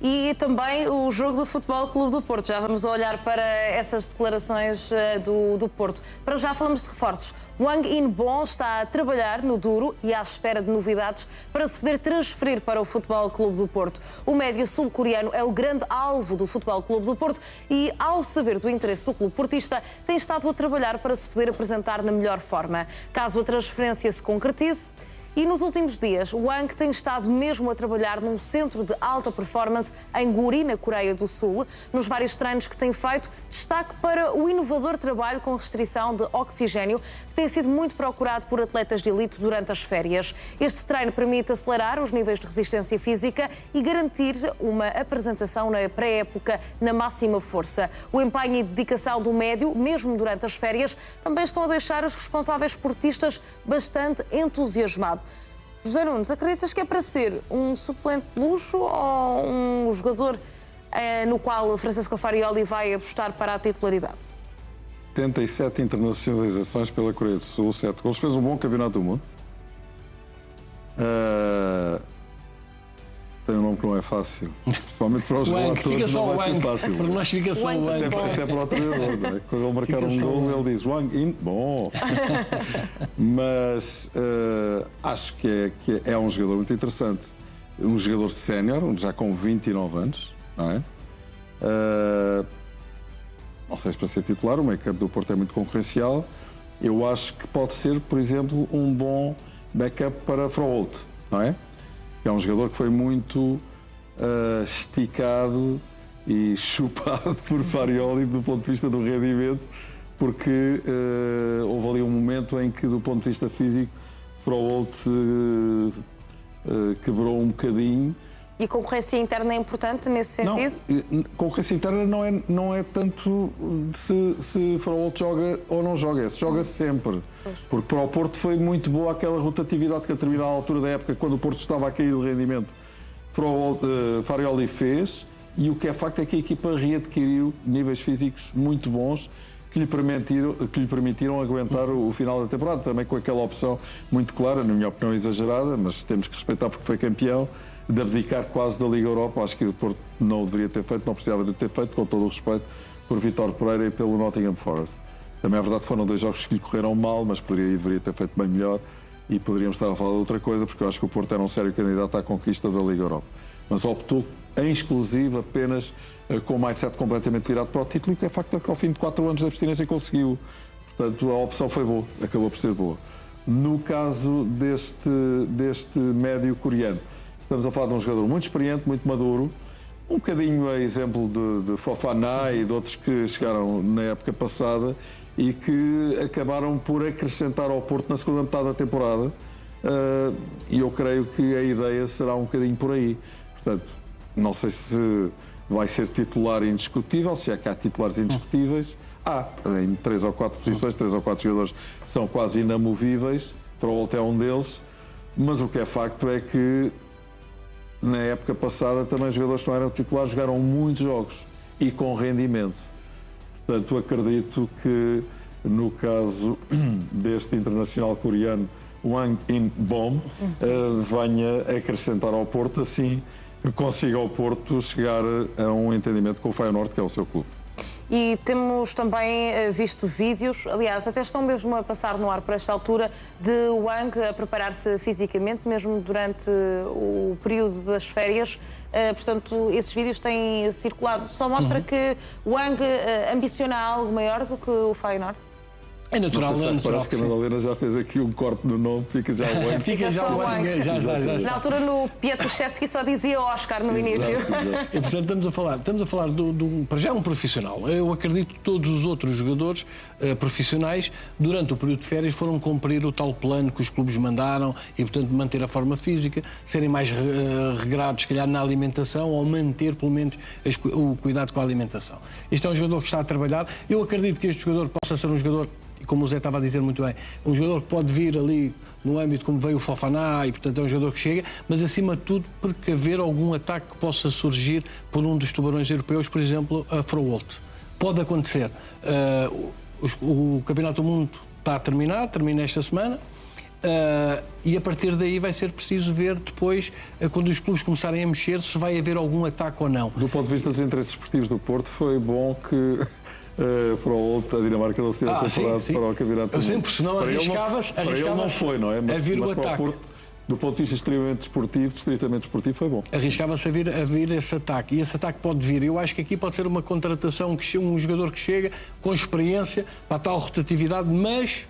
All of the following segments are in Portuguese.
e também o jogo do Futebol Clube do Porto. Já vamos olhar para essas declarações do Porto. Para já falamos de reforços. Wang In-bom está a trabalhar no duro e à espera de novidades para se poder transferir para o Futebol Clube do Porto. O médio sul-coreano é o grande alvo do Futebol Clube do Porto e, ao saber do interesse do clube portista, tem estado a trabalhar para se poder apresentar na melhor forma. Caso a transferência se concretize. E nos últimos dias, o Wang tem estado mesmo a trabalhar num centro de alta performance em Guri, na Coreia do Sul. Nos vários treinos que tem feito, destaque para o inovador trabalho com restrição de oxigênio, que tem sido muito procurado por atletas de elite durante as férias. Este treino permite acelerar os níveis de resistência física e garantir uma apresentação na pré-época na máxima força. O empenho e dedicação do médio, mesmo durante as férias, também estão a deixar os responsáveis esportistas bastante entusiasmados. José Nunes, acreditas que é para ser um suplente de luxo ou um jogador no qual o Francisco Farioli vai apostar para a titularidade? 77 internacionalizações pela Coreia do Sul, 7 gols. Fez um bom campeonato do mundo. Tem um nome que não é fácil. Principalmente para os relatores não vai ser fácil. Para nós fica só o Wang. Até para o treinador, não é? Quando ele marcar um gol, ele diz Wang In-bom. Mas acho que é um jogador muito interessante. Um jogador sénior, já com 29 anos, não é? Não sei se para ser titular, o meio-campo do Porto é muito concorrencial. Eu acho que pode ser, por exemplo, um bom backup para Froholt, não é? Que é um jogador que foi muito esticado e chupado por Farioli do ponto de vista do rendimento, porque houve ali um momento em que, do ponto de vista físico, Froholt quebrou um bocadinho. E concorrência interna é importante nesse sentido? Não, concorrência interna não é tanto se Froholt joga ou não joga, se joga sempre. Porque para o Porto foi muito boa aquela rotatividade que a determinada altura da época, quando o Porto estava a cair de rendimento, Farioli fez, e o que é facto é que a equipa readquiriu níveis físicos muito bons que lhe permitiram aguentar o final da temporada, também com aquela opção muito clara, na minha opinião exagerada, mas temos que respeitar porque foi campeão, de abdicar quase da Liga Europa. Acho que o Porto não o deveria ter feito, não precisava de ter feito, com todo o respeito, por Vítor Pereira e pelo Nottingham Forest. Também é verdade que foram 2 jogos que lhe correram mal, mas poderia e deveria ter feito bem melhor, e poderíamos estar a falar de outra coisa, porque eu acho que o Porto era um sério candidato à conquista da Liga Europa. Mas optou em exclusivo apenas com o mindset completamente virado para o título, e o que é facto é que ao fim de 4 anos de abstinência conseguiu. Portanto, a opção foi boa, acabou por ser boa. No caso deste médio coreano, estamos a falar de um jogador muito experiente, muito maduro, um bocadinho a exemplo de Fofana e de outros que chegaram na época passada e que acabaram por acrescentar ao Porto na segunda metade da temporada, e eu creio que a ideia será um bocadinho por aí. Portanto, não sei se vai ser titular indiscutível, se é que há titulares indiscutíveis. Em 3 ou 4 posições, 3 ou 4 jogadores são quase inamovíveis, Froholt é um deles, mas o que é facto é que na época passada também os jogadores que não eram titulares jogaram muitos jogos e com rendimento. Portanto, acredito que no caso deste internacional coreano, Wang In-bom, venha acrescentar ao Porto, assim consiga ao Porto chegar a um entendimento com o Feyenoord, que é o seu clube. E temos também visto vídeos, aliás, até estão mesmo a passar no ar por esta altura, de Wang a preparar-se fisicamente, mesmo durante o período das férias. Portanto, esses vídeos têm circulado. Só mostra que Wang ambiciona algo maior do que o Feyenoord. É natural, não sei se é natural. Parece que a Madalena já fez aqui um corte no nome, fica já o Wang. Fica já o Wang. Já. Na altura, no Pietruszewski só dizia Oscar no início. Exato. E, portanto, estamos a falar para já um profissional. Eu acredito que todos os outros jogadores profissionais, durante o período de férias, foram cumprir o tal plano que os clubes mandaram e, portanto, manter a forma física, serem mais regrados, se calhar, na alimentação, ou manter, pelo menos, o cuidado com a alimentação. Este é um jogador que está a trabalhar. Eu acredito que este jogador possa ser um jogador, como o Zé estava a dizer muito bem, um jogador que pode vir ali no âmbito como veio o Fofana, e portanto é um jogador que chega, mas acima de tudo precaver algum ataque que possa surgir por um dos tubarões europeus, por exemplo, a Froholt. Pode acontecer. O Campeonato do Mundo está a termina esta semana. E a partir daí vai ser preciso ver depois, quando os clubes começarem a mexer, se vai haver algum ataque ou não. Do ponto de vista dos interesses esportivos do Porto, foi bom que a Dinamarca não se tivesse apurado para o Campeonato do Mundo. Sempre, senão arriscava-se. Para ele não foi, não é? A vir o para ataque. o Porto, do ponto de vista estritamente esportivo, foi bom. Arriscava-se a vir esse ataque. E esse ataque pode vir. Eu acho que aqui pode ser uma contratação, um jogador que chega com experiência para a tal rotatividade, mas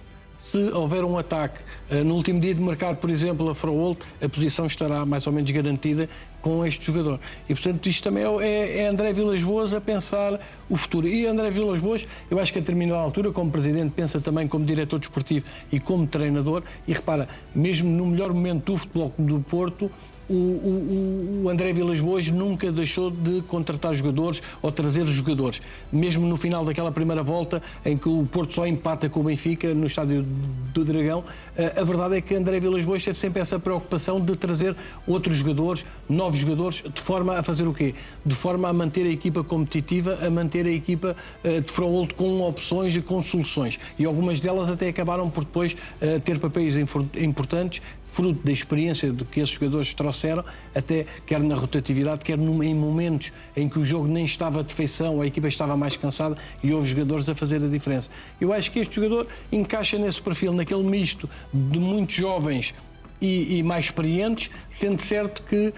se houver um ataque no último dia de mercado, por exemplo, a Froholt, a posição estará mais ou menos garantida com este jogador. E, portanto, isto também é André Vilas-Boas a pensar o futuro. E André Vilas-Boas, eu acho que a determinada altura, como presidente, pensa também como diretor desportivo e como treinador. E repara, mesmo no melhor momento do Futebol Clube do Porto, o André Vilas-Boas nunca deixou de contratar jogadores ou trazer jogadores. Mesmo no final daquela primeira volta, em que o Porto só empata com o Benfica no estádio do Dragão, a verdade é que André Vilas-Boas teve sempre essa preocupação de trazer outros jogadores, novos jogadores, de forma a fazer o quê? De forma a manter a equipa competitiva, a manter a equipa de Froholt com opções e com soluções. E algumas delas até acabaram por depois ter papéis importantes, fruto da experiência de que esses jogadores trouxeram, até quer na rotatividade, quer em momentos em que o jogo nem estava de feição, a equipa estava mais cansada e houve jogadores a fazer a diferença. Eu acho que este jogador encaixa nesse perfil, naquele misto de muitos jovens e mais experientes, sendo certo que,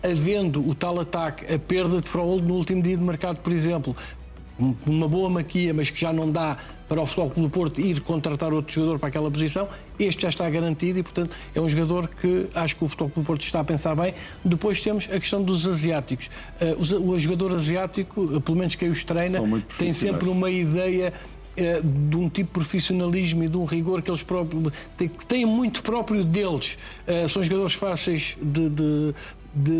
havendo o tal ataque, a perda de Froholt no último dia de mercado, por exemplo, uma boa maquia, mas que já não dá para o Futebol Clube do Porto ir contratar outro jogador para aquela posição, este já está garantido e, portanto, é um jogador que acho que o Futebol Clube do Porto está a pensar bem. Depois temos a questão dos asiáticos. O jogador asiático, pelo menos quem os treina, tem sempre uma ideia de um tipo de profissionalismo e de um rigor que eles próprios têm muito próprio deles. São jogadores fáceis de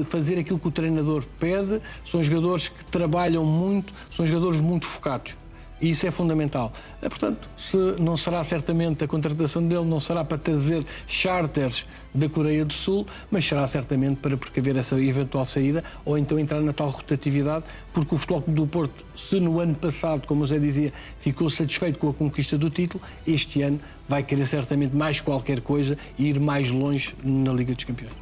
fazer aquilo que o treinador pede, são jogadores que trabalham muito, são jogadores muito focados. E isso é fundamental. Portanto, não será certamente a contratação dele, não será para trazer charters da Coreia do Sul, mas será certamente para precaver essa eventual saída ou então entrar na tal rotatividade, porque o Futebol Clube do Porto, se no ano passado, como o Zé dizia, ficou satisfeito com a conquista do título, este ano vai querer certamente mais qualquer coisa e ir mais longe na Liga dos Campeões.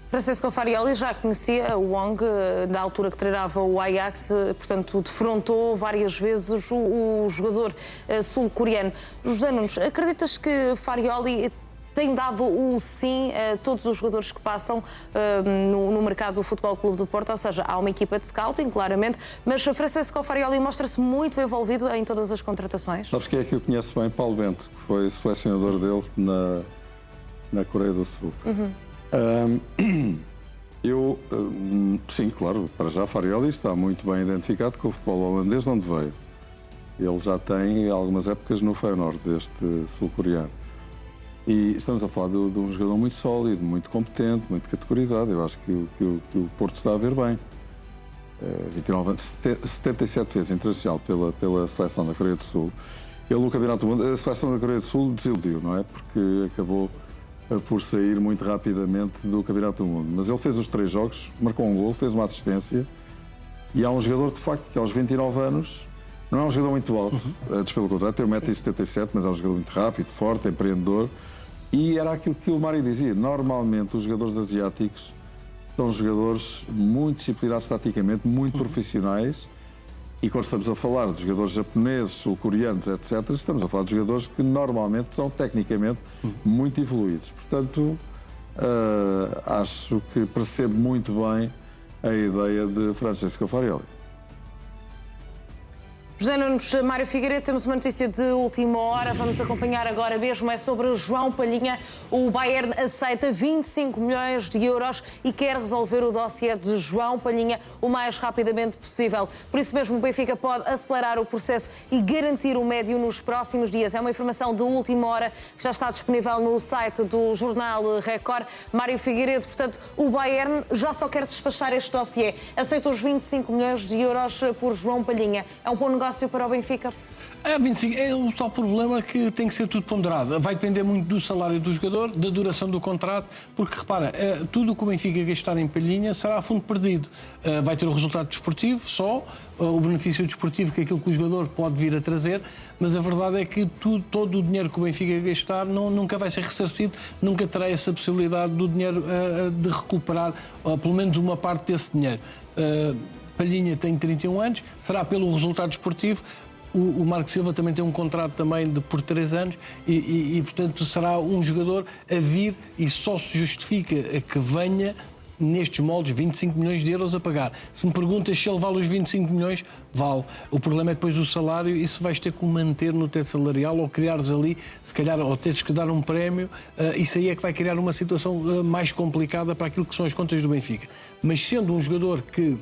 Francisco Farioli já conhecia o Wong da altura que treinava o Ajax, portanto, defrontou várias vezes o jogador sul-coreano. José Nunes, acreditas que Farioli tem dado o sim a todos os jogadores que passam no mercado do Futebol Clube do Porto? Ou seja, há uma equipa de scouting, claramente, mas Francisco Farioli mostra-se muito envolvido em todas as contratações. Sabes quem é que eu conheço bem? Paulo Bento, que foi selecionador dele na Coreia do Sul. Sim, claro, para já Farioli está muito bem identificado com o futebol holandês, de onde veio. Ele já tem algumas épocas no Feyenoord, deste sul-coreano. E estamos a falar de um jogador muito sólido, muito competente, muito categorizado. Eu acho que o Porto está a ver bem. 29 anos, 77 vezes internacional pela seleção da Coreia do Sul. Ele no Campeonato do Mundo, a seleção da Coreia do Sul desiludiu, não é? Porque acabou por sair muito rapidamente do Campeonato do Mundo. Mas ele fez os 3 jogos, marcou um gol, fez uma assistência e há um jogador, de facto, que aos 29 anos não é um jogador muito alto, antes pelo contrário, tem 1,77 m, mas é um jogador muito rápido, forte, empreendedor. E era aquilo que o Mário dizia, normalmente os jogadores asiáticos são jogadores muito disciplinados taticamente, muito profissionais. E quando estamos a falar de jogadores japoneses, sul-coreanos, etc., estamos a falar de jogadores que normalmente são tecnicamente muito evoluídos. Portanto, acho que percebo muito bem a ideia de Francisco Farioli. José Nunes, Mário Figueiredo, temos uma notícia de última hora, vamos acompanhar agora mesmo, é sobre João Palhinha. O Bayern aceita 25 milhões de euros e quer resolver o dossiê de João Palhinha o mais rapidamente possível. Por isso mesmo, o Benfica pode acelerar o processo e garantir o médio nos próximos dias. É uma informação de última hora que já está disponível no site do jornal Record. Mário Figueiredo, portanto, o Bayern já só quer despachar este dossiê. Aceita os 25 milhões de euros por João Palhinha. É um bom negócio para o Benfica? É 25, é o tal problema que tem que ser tudo ponderado. Vai depender muito do salário do jogador, da duração do contrato, porque repara, tudo o que o Benfica gastar em Palhinha será a fundo perdido. Vai ter o resultado desportivo só, o benefício desportivo, que é aquilo que o jogador pode vir a trazer, mas a verdade é que todo o dinheiro que o Benfica gastar nunca vai ser ressarcido, nunca terá essa possibilidade do dinheiro de recuperar pelo menos uma parte desse dinheiro. Palhinha tem 31 anos, será pelo resultado desportivo. O Marco Silva também tem um contrato também por 3 anos e, portanto, será um jogador a vir e só se justifica que venha nestes moldes 25 milhões de euros a pagar. Se me perguntas se ele vale os 25 milhões, vale. O problema é depois o salário, isso vais ter que o manter no teto salarial ou criares ali, se calhar, ou teres que dar um prémio, isso aí é que vai criar uma situação mais complicada para aquilo que são as contas do Benfica. Mas sendo um jogador que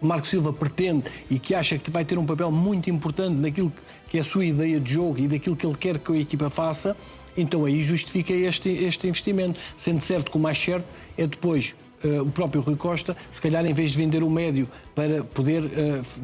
Marco Silva pretende e que acha que vai ter um papel muito importante naquilo que é a sua ideia de jogo e daquilo que ele quer que a equipa faça, então aí justifica este investimento. Sendo certo que o mais certo é depois o próprio Rui Costa, se calhar em vez de vender o médio para poder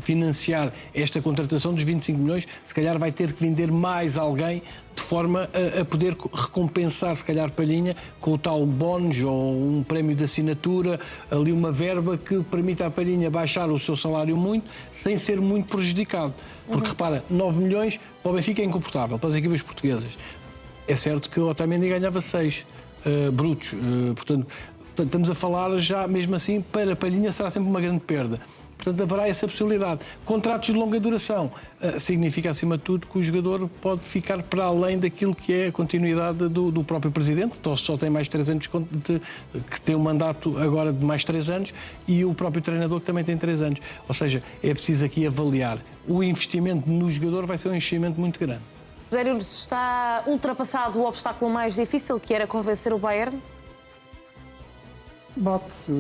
financiar esta contratação dos 25 milhões, se calhar vai ter que vender mais alguém de forma a poder recompensar, se calhar, Palhinha com o tal bónus ou um prémio de assinatura, ali uma verba que permita à Palhinha baixar o seu salário muito, sem ser muito prejudicado. Porque, repara, 9 milhões para o Benfica é incomportável, para as equipas portuguesas. É certo que o Otamendi ganhava 6 brutos, portanto, estamos a falar já, mesmo assim, para Palhinha será sempre uma grande perda. Portanto, haverá essa possibilidade. Contratos de longa duração significa, acima de tudo, que o jogador pode ficar para além daquilo que é a continuidade do próprio presidente, então só tem mais 3 anos, que tem um mandato agora de mais 3 anos, e o próprio treinador que também tem 3 anos. Ou seja, é preciso aqui avaliar. O investimento no jogador vai ser um investimento muito grande. José Nunes, está ultrapassado o obstáculo mais difícil, que era convencer o Bayern? Bate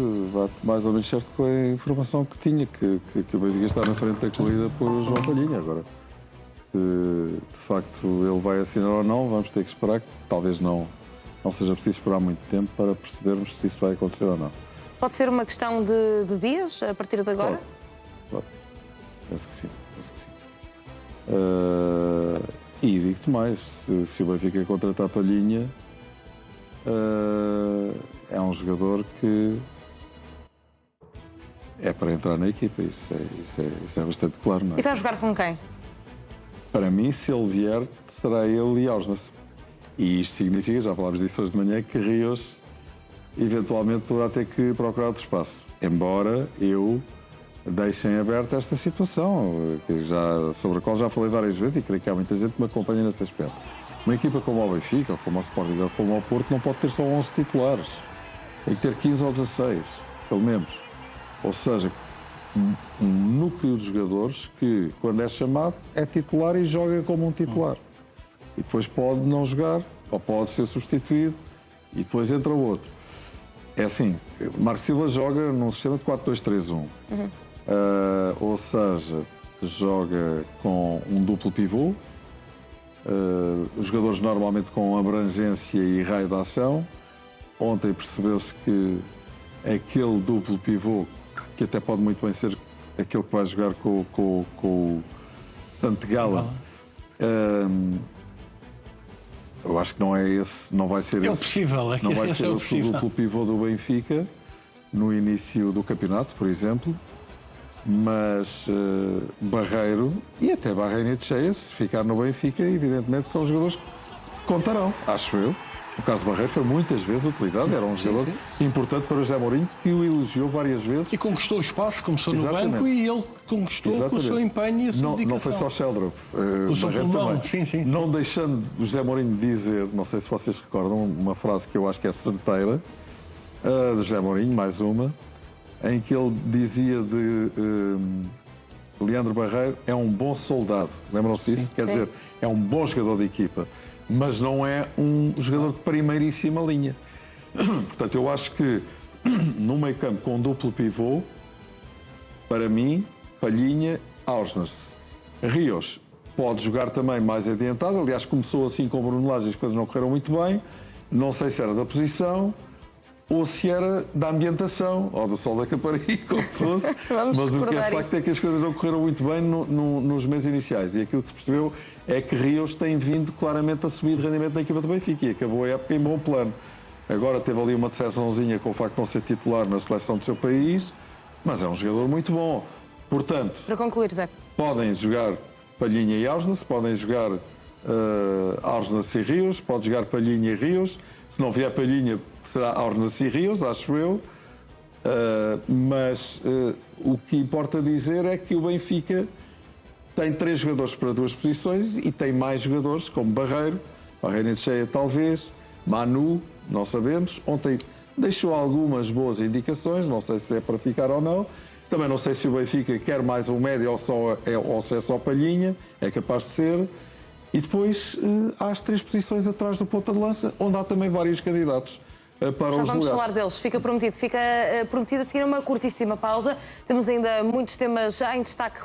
mais ou menos certo com a informação que tinha, que o Benfica está na frente da corrida por João Palhinha. Agora, se de facto ele vai assinar ou não, vamos ter que esperar, que talvez não seja preciso esperar muito tempo para percebermos se isso vai acontecer ou não. Pode ser uma questão de dias, a partir de agora? Pode. Penso que sim. E digo-te mais, se o Benfica contratar Palhinha, é um jogador que é para entrar na equipa, isso é bastante claro, não é? E vai jogar com quem? Para mim, se ele vier, será ele e Osnas. E isto significa, já falámos disso hoje de manhã, que Rios eventualmente poderá ter que procurar outro espaço. Embora eu deixe em aberto esta situação, sobre a qual já falei várias vezes e creio que há muita gente que me acompanha nesse aspecto. Uma equipa como o Benfica, ou como o Sporting, ou como o Porto, não pode ter só 11 titulares. Tem que ter 15 ou 16, pelo menos. Ou seja, um núcleo de jogadores que, quando é chamado, é titular e joga como um titular. E depois pode não jogar, ou pode ser substituído, e depois entra o outro. É assim, Marco Silva joga num sistema de 4-2-3-1. Ou seja, joga com um duplo pivô, os jogadores normalmente com abrangência e raio de ação. Ontem percebeu-se que aquele duplo pivô, que até pode muito bem ser aquele que vai jogar com o Santegala, eu acho que não é esse, não vai ser esse. Possível, não vai ser o duplo pivô do Benfica no início do campeonato, por exemplo. Mas Barreiro e até Barreiro e Tcheia, se ficar no Benfica, evidentemente são jogadores que contarão, acho eu. O caso de Barreiro foi muitas vezes utilizado, era um jogador importante para o José Mourinho, que o elogiou várias vezes. E conquistou o espaço, começou no banco e ele conquistou com o seu empenho e a sua dedicação. Não foi só Sheldrop, o Barreiro também. Sim. Não deixando o José Mourinho dizer, não sei se vocês recordam, uma frase que eu acho que é certeira, de José Mourinho, mais uma, em que ele dizia de Leandro Barreiro é um bom soldado. Lembram-se disso? Quer dizer, é um bom jogador de equipa, mas não é um jogador de primeiríssima linha. Portanto, eu acho que no meio campo com um duplo pivô, para mim, Palhinha, Ausnes. Rios pode jogar também mais adiantado. Aliás, começou assim com o Bruno Lage, as coisas não correram muito bem. Não sei se era da posição. ou se era da ambientação, ou do sol da Caparica, como fosse. Vamos Mas o que é recordar facto isso. é que as coisas não correram muito bem nos meses iniciais. E aquilo que se percebeu é que Rios tem vindo claramente a subir de rendimento na equipa do Benfica e acabou a época em bom plano. Agora teve ali uma decepçãozinha com o facto de não ser titular na seleção do seu país, mas é um jogador muito bom. Portanto, Para concluir, Zé. podem jogar Palhinha e Ausnes, podem jogar Ausnes e Rios, pode jogar Palhinha e Rios. Se não vier Palhinha, será Ausnes e Rios, acho eu. Mas o que importa dizer é que o Benfica tem 3 jogadores para 2 posições e tem mais jogadores, como Barreiro Cheia talvez, Manu, não sabemos. Ontem deixou algumas boas indicações, não sei se é para ficar ou não. Também não sei se o Benfica quer mais um médio ou se é só Palhinha, é capaz de ser. E depois há as 3 posições atrás do ponta de lança, onde há também vários candidatos para Já os vamos lugares. falar deles, fica prometido. Fica prometido a seguir uma curtíssima pausa. Temos ainda muitos temas já em destaque.